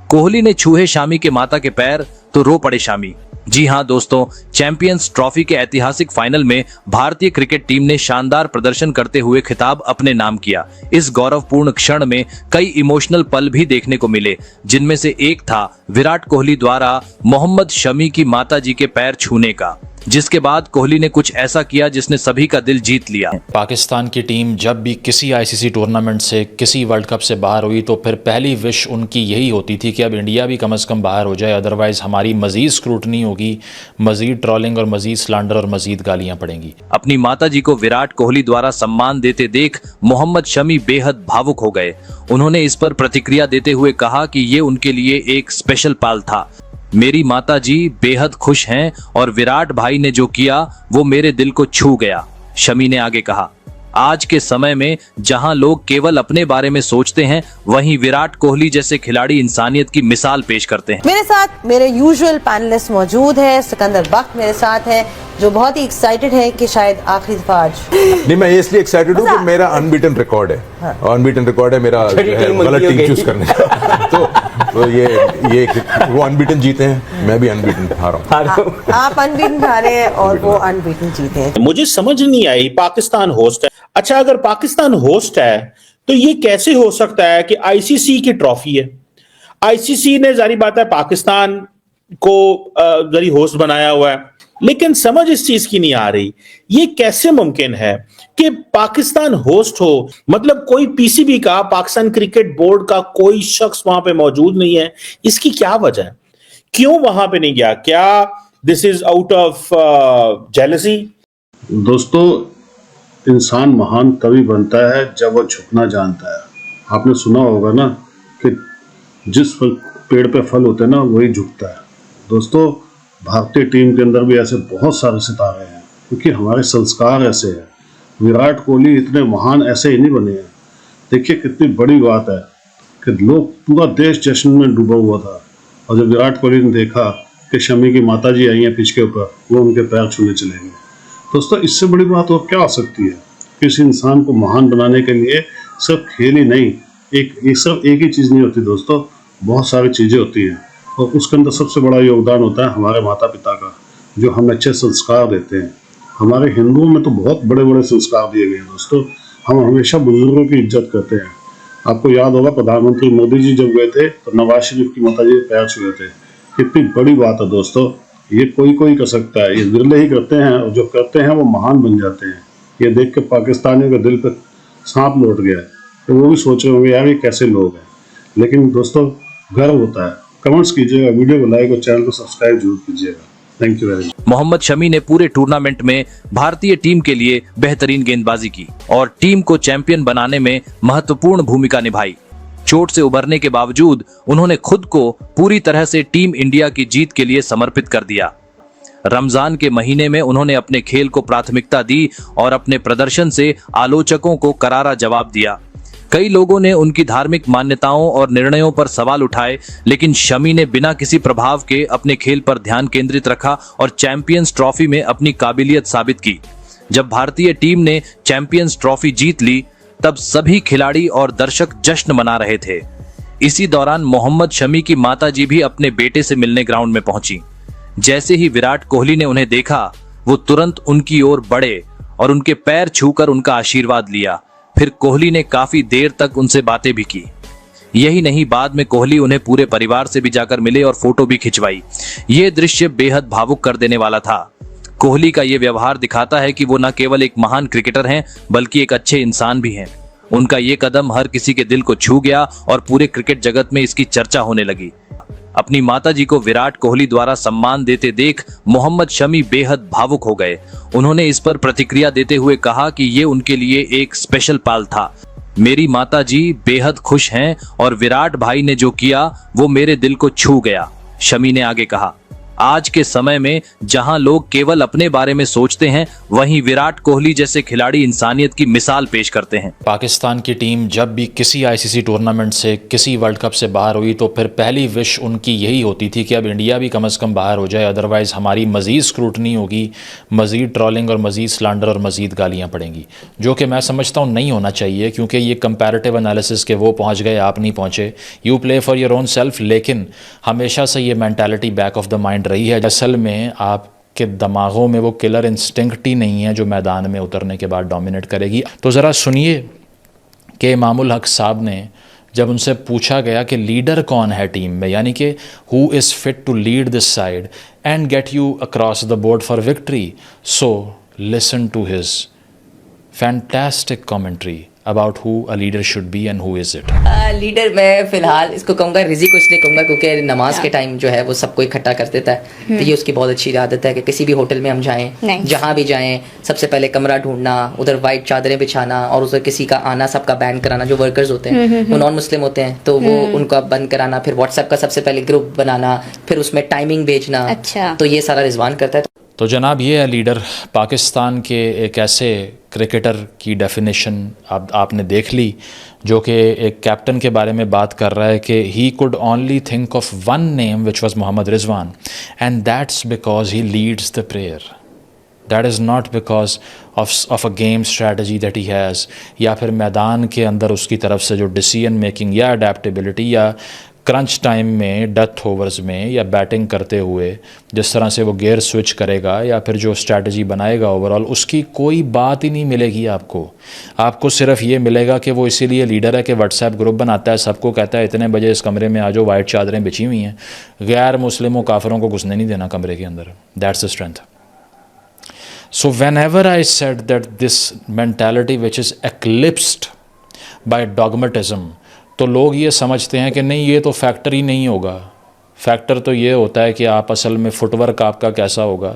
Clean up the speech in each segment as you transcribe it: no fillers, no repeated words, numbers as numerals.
कोहली ने छुए शामी के माता के पैर तो रो पड़े शामी। जी हां दोस्तों, चैंपियंस ट्रॉफी के ऐतिहासिक फाइनल में भारतीय क्रिकेट टीम ने शानदार प्रदर्शन करते हुए खिताब अपने नाम किया। इस गौरवपूर्ण क्षण में कई इमोशनल पल भी देखने को मिले, जिनमें से एक था विराट कोहली द्वारा मोहम्मद शमी की माताजी के पैर छूने का, जिसके बाद कोहली ने कुछ ऐसा किया जिसने सभी का दिल जीत लिया। पाकिस्तान की टीम जब भी किसी आईसीसी टूर्नामेंट से, किसी वर्ल्ड कप से बाहर हुई तो फिर पहली विश उनकी यही होती थी कि अब इंडिया भी कम से कम बाहर हो जाए, अदरवाइज हमारी मजीद स्क्रूटनी होगी, मजीद ट्रोलिंग और मजीद स्लैंडर और मजीद गालियां पड़ेंगी। अपनी माताजी को विराट कोहली द्वारा सम्मान देते देख मोहम्मद शमी बेहद भावुक हो गए। उन्होंने इस पर प्रतिक्रिया देते हुए कहा कि ये उनके लिए एक स्पेशल पल था। मेरी माताजी बेहद खुश हैं और विराट भाई ने जो किया वो मेरे दिल को छू गया। शमी ने आगे कहा, आज के समय में जहां लोग केवल अपने बारे में सोचते हैं, वहीं विराट कोहली जैसे खिलाड़ी इंसानियत की मिसाल पेश करते हैं। मेरे साथ मेरे यूजुअल पैनलिस्ट मौजूद है। सिकंदर बख्त मेरे साथ है, जो बहुत ही एक्साइटेड है कि शायद आखिरी दफा आज नहीं, मैं इसलिए एक्साइटेड हूँ कि मेरा अनबीटन रिकॉर्ड है। हाँ। अनबीटन रिकॉर्ड है मेरा गलत टीम चूज करने का। तो ये वो अनबीटन जीते हैं, मैं भी अनबीटन हारा हूँ। आप अनबीटन हारे हैं और वो अनबीटन जीते हैं। मुझे समझ नहीं आई, पाकिस्तान होस्ट है। अच्छा, अगर पाकिस्तान होस्ट है तो ये कैसे हो सकता है कि आईसीसी की ट्रॉफी है? आईसीसी ने जारी बात है पाकिस्तान को जरी होस्ट बनाया हुआ है, लेकिन समझ इस चीज की नहीं आ रही, ये कैसे मुमकिन है कि पाकिस्तान होस्ट हो? मतलब कोई पीसीबी का, पाकिस्तान क्रिकेट बोर्ड का कोई शख्स वहां पे मौजूद नहीं है। इसकी क्या वजह है? क्यों वहां पे नहीं गया? क्या this is out of jealousy? दोस्तों, इंसान महान तभी बनता है जब वो झुकना जानता है। आपने सुना होगा ना कि जिस पेड़ पे फल होते हैं ना, वही झुकता है। दोस्तों, भारतीय टीम के अंदर भी ऐसे बहुत सारे सितारे हैं, क्योंकि हमारे संस्कार ऐसे हैं। विराट कोहली इतने महान ऐसे ही नहीं बने हैं। देखिए कितनी बड़ी बात है कि लोग, पूरा देश जश्न में डूबा हुआ था, और जब विराट कोहली ने देखा कि शमी की माताजी आई हैं पिच के ऊपर, वो उनके पैर छूने चले गए। दोस्तों, इससे बड़ी बात और क्या हो सकती है? किसी इंसान को महान बनाने के लिए सिर्फ खेल ही नहीं, सिर्फ एक ही चीज़ नहीं होती दोस्तों, बहुत सारी चीज़ें होती हैं, और उसके अंदर सबसे बड़ा योगदान होता है हमारे माता पिता का, जो हमें अच्छे संस्कार देते हैं। हमारे हिंदुओं में तो बहुत बड़े बड़े संस्कार दिए गए हैं दोस्तों। हम हमेशा बुजुर्गों की इज्जत करते हैं। आपको याद होगा, प्रधानमंत्री मोदी जी जब गए थे तो नवाज शरीफ की माताजी के पैर छुए थे। कितनी बड़ी बात है दोस्तों, ये कोई कर सकता है, ये विरले ही करते हैं, और जो करते हैं वो महान बन जाते हैं। ये देख के पाकिस्तानियों के दिल पे सांप लौट गया है, तो वो भी सोच रहे होंगे यार ये कैसे लोग हैं। लेकिन दोस्तों, गर्व होता है। कमेंट्स कीजिएगा, वीडियो को लाइक और चैनल को सब्सक्राइब जरूर कीजिएगा। Thank you very much. Mohammed Shami ने पूरे टूर्नामेंट में भारतीय टीम के लिए बेहतरीन गेंदबाजी की और टीम को चैंपियन बनाने में महत्वपूर्ण भूमिका निभाई। चोट से उबरने के बावजूद उन्होंने खुद को पूरी तरह से टीम इंडिया की जीत के लिए समर्पित कर दिया। रमजान के महीने में उन्होंने अपने खेल को प्राथमिकता दी और अपने प्रदर्शन से आलोचकों को करारा जवाब दिया। कई लोगों ने उनकी धार्मिक मान्यताओं और निर्णयों पर सवाल उठाए, लेकिन शमी ने बिना किसी प्रभाव के अपने खेल पर ध्यान केंद्रित रखा और चैंपियंस ट्रॉफी में अपनी काबिलियत साबित की। जब भारतीय टीम ने चैंपियंस ट्रॉफी जीत ली, तब सभी खिलाड़ी और दर्शक जश्न मना रहे थे। इसी दौरान मोहम्मद शमी की माताजी भी अपने बेटे से मिलने ग्राउंड में पहुंची। जैसे ही विराट कोहली ने उन्हें देखा, वो तुरंत उनकी ओर बढ़े और उनके पैर छूकर उनका आशीर्वाद लिया। फिर कोहली ने काफी देर तक उनसे बातें भी की। यही नहीं, बाद में कोहली उन्हें पूरे परिवार से भी जाकर मिले और फोटो भी खिंचवाई। ये दृश्य बेहद भावुक कर देने वाला था। कोहली का ये व्यवहार दिखाता है कि वो न केवल एक महान क्रिकेटर हैं, बल्कि एक अच्छे इंसान भी हैं। उनका ये कदम हर किसी के दिल को छू गया और पूरे क्रिकेट जगत में इसकी चर्चा होने लगी। अपनी माताजी को विराट कोहली द्वारा सम्मान देते देख मोहम्मद शमी बेहद भावुक हो गए। उन्होंने इस पर प्रतिक्रिया देते हुए कहा कि ये उनके लिए एक स्पेशल पल था। मेरी माताजी बेहद खुश हैं और विराट भाई ने जो किया वो मेरे दिल को छू गया। शमी ने आगे कहा, आज के समय में जहां लोग केवल अपने बारे में सोचते हैं, वहीं विराट कोहली जैसे खिलाड़ी इंसानियत की मिसाल पेश करते हैं। पाकिस्तान की टीम जब भी किसी आईसीसी टूर्नामेंट से, किसी वर्ल्ड कप से बाहर हुई तो फिर पहली विश उनकी यही होती थी कि अब इंडिया भी कम से कम बाहर हो जाए, अदरवाइज़ हमारी मज़ीद स्क्रूटनी होगी, मज़ीद ट्रॉलिंग और मज़ीद स्लैंडर और मज़ीद गालियाँ पड़ेंगी, जो कि मैं समझता हूँ नहीं होना चाहिए, क्योंकि ये कंपैरेटिव एनालिसिस के वो पहुँच गए, आप नहीं पहुँचे। You play for your own self, लेकिन हमेशा से ये mentality back of the mind रही है। असल में आपके दिमागों में वो किलर इंस्टिंक्ट ही नहीं है जो मैदान में उतरने के बाद डोमिनेट करेगी। तो ज़रा सुनिए कि इमामुल हक साहब ने जब उनसे पूछा गया कि लीडर कौन है टीम में, यानी कि who is fit to lead this side and get you across the board for victory, so listen to his fantastic commentary about who a leader should be and who is it. Leader मैं फिलहाल इसको कहूँगा रिजी को इसलिए कहूँगा क्योंकि नमाज के टाइम जो है वो सबको इकट्ठा कर देता है। तो ये उसकी बहुत अच्छी आदत है कि किसी भी होटल में हम जाएं, जहाँ भी जाएं, सबसे पहले कमरा ढूंढना, उधर वाइट चादरें बिछाना और उधर किसी का आना सबका बैन कराना। जो वर्कर्स होते हैं वो नॉन मुस्लिम होते हैं तो वो उनको बंद कराना, फिर व्हाट्सएप का सबसे पहले ग्रुप बनाना, फिर उसमें टाइमिंग भेजना। अच्छा। तो ये सारा रिजवान करता है। तो जनाब ये है लीडर। पाकिस्तान के एक ऐसे क्रिकेटर की डेफिनेशन आपने देख ली जो कि एक कैप्टन के बारे में बात कर रहा है कि he could only think of one name which was Mohammad Rizwan and that's because he leads the prayer, that is not because of a game strategy that he has, या फिर मैदान के अंदर उसकी तरफ से जो डिसीजन मेकिंग या अडेप्टेबिलिटी या क्रंच टाइम में, डेथ ओवर्स में या बैटिंग करते हुए जिस तरह से वो गियर स्विच करेगा या फिर जो स्ट्रैटेजी बनाएगा ओवरऑल, उसकी कोई बात ही नहीं मिलेगी आपको सिर्फ ये मिलेगा कि वो इसीलिए लीडर है कि व्हाट्सएप ग्रुप बनाता है, सबको कहता है इतने बजे इस कमरे में आ जाओ, वाइट चादरें बिछी हुई हैं, गैर मुस्लिमों काफिरों को घुसने नहीं देना कमरे के अंदर। That's the strength. So whenever I said that this mentality which is eclipsed by dogmatism, तो लोग ये समझते हैं कि नहीं ये तो फैक्टर ही नहीं होगा। फैक्टर तो ये होता है कि आप असल में फुटवर्क आपका कैसा होगा,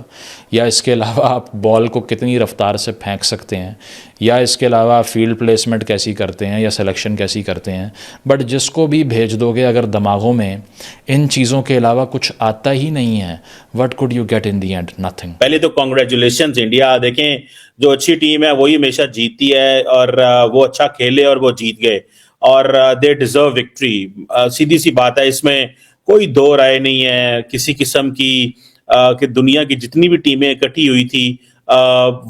या इसके अलावा आप बॉल को कितनी रफ्तार से फेंक सकते हैं, या इसके अलावा आप फील्ड प्लेसमेंट कैसी करते हैं या सिलेक्शन कैसी करते हैं। बट जिसको भी भेज दोगे अगर दिमागों में इन चीज़ों के अलावा कुछ आता ही नहीं है, what could you get in the and? Nothing. पहले तो कांग्रेचुलेशंस इंडिया। देखें जो अच्छी टीम है वही हमेशा जीतती है और वो अच्छा खेले और वो जीत गए और दे डिजर्व विक्ट्री। सीधी सी बात है, इसमें कोई दो राय नहीं है किसी किस्म की कि दुनिया की जितनी भी टीमें इकट्ठी हुई थी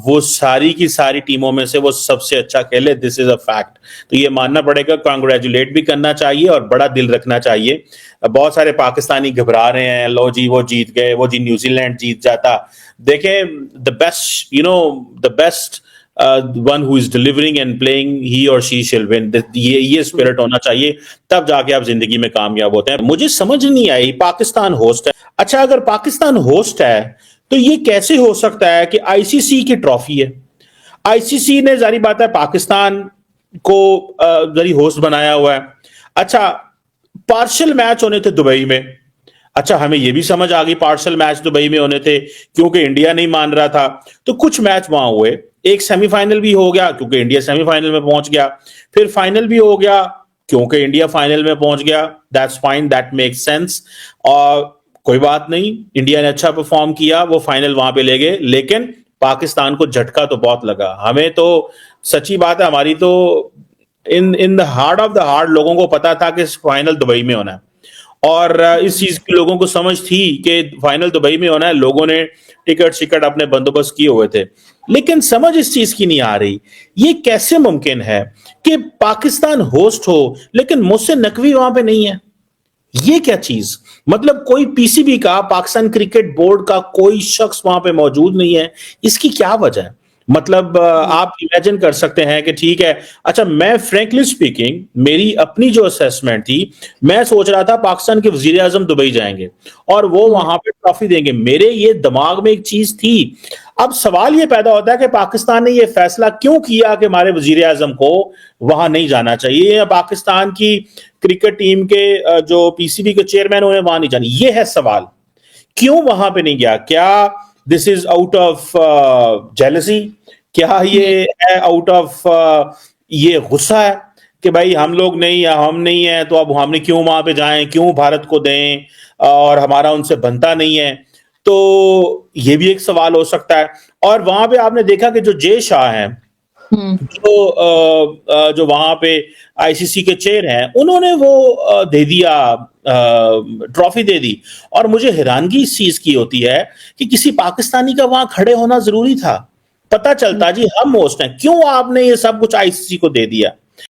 वो सारी की सारी टीमों में से वो सबसे अच्छा खेले। This is a fact. तो ये मानना पड़ेगा, कांग्रेचुलेट भी करना चाहिए और बड़ा दिल रखना चाहिए। बहुत सारे पाकिस्तानी घबरा रहे हैं, लो जी वो जीत गए, वो जी न्यूजीलैंड जीत जाता। देखें the best, the best one who is delivering and playing, he और शी शिल विन। ये स्पिरिट होना चाहिए, तब जाके आप जिंदगी में कामयाब होते हैं। मुझे समझ नहीं आई, पाकिस्तान होस्ट है। अच्छा, अगर पाकिस्तान होस्ट है तो ये कैसे हो सकता है कि आईसीसी की ट्रॉफी है? आईसीसी ने जारी बात है पाकिस्तान को जरी होस्ट बनाया हुआ है। अच्छा, पार्शियल मैच होने थे दुबई में। अच्छा, हमें यह भी समझ आ गई पार्शियल मैच दुबई में होने थे क्योंकि इंडिया नहीं मान रहा था, तो कुछ मैच वहां हुए। एक सेमीफाइनल भी हो गया क्योंकि इंडिया सेमीफाइनल में पहुंच गया, फिर फाइनल भी हो गया क्योंकि इंडिया फाइनल में पहुंच गया। That's fine, that makes sense. और कोई बात नहीं, इंडिया ने अच्छा परफॉर्म किया, वो फाइनल वहां पे ले गए, लेकिन पाकिस्तान को झटका तो बहुत लगा। हमें तो सच्ची बात है, हमारी तो in the heart of the heart लोगों को पता था कि फाइनल दुबई में होना है और इस चीज की लोगों को समझ थी कि फाइनल दुबई में होना है। लोगों ने टिकट अपने बंदोबस्त किए हुए थे, लेकिन समझ इस चीज की नहीं आ रही, ये कैसे मुमकिन है कि पाकिस्तान होस्ट हो लेकिन मुझसे नकवी वहां पे नहीं है? ये क्या चीज, मतलब कोई पीसीबी का, पाकिस्तान क्रिकेट बोर्ड का कोई शख्स वहां पे मौजूद नहीं है, इसकी क्या वजह है? मतलब आप इमेजिन कर सकते हैं कि ठीक है, अच्छा मैं फ्रैंकली स्पीकिंग, मेरी अपनी जो असेसमेंट थी, मैं सोच रहा था पाकिस्तान के वजीर आजम दुबई जाएंगे और वो वहां पे ट्रॉफी देंगे। मेरे ये दिमाग में एक चीज थी। अब सवाल ये पैदा होता है कि पाकिस्तान ने ये फैसला क्यों किया कि हमारे वजीर आजम को वहां नहीं जाना चाहिए, या पाकिस्तान की क्रिकेट टीम के जो पीसीबी के चेयरमैन उन्हें वहां नहीं जाना, ये है सवाल। क्यों वहां पे नहीं गया? क्या this is out of jealousy? क्या ये है आउट ऑफ ये गुस्सा है कि भाई हम लोग नहीं, या हम नहीं है तो अब हमने क्यों वहां पे जाएं, क्यों भारत को दें और हमारा उनसे बनता नहीं है? तो ये भी एक सवाल हो सकता है। और वहां पे आपने देखा कि जो जय शाह हैं, जो वहां पे आईसीसी के चेयर हैं, उन्होंने वो दे दिया, ट्रॉफी दे दी। और मुझे हैरानगी इस चीज की होती है कि किसी पाकिस्तानी का वहां खड़े होना जरूरी था। पता चलता जी हम होस्ट हैं, क्यों आपने ये सब कुछ आईसीसी को दे दिया?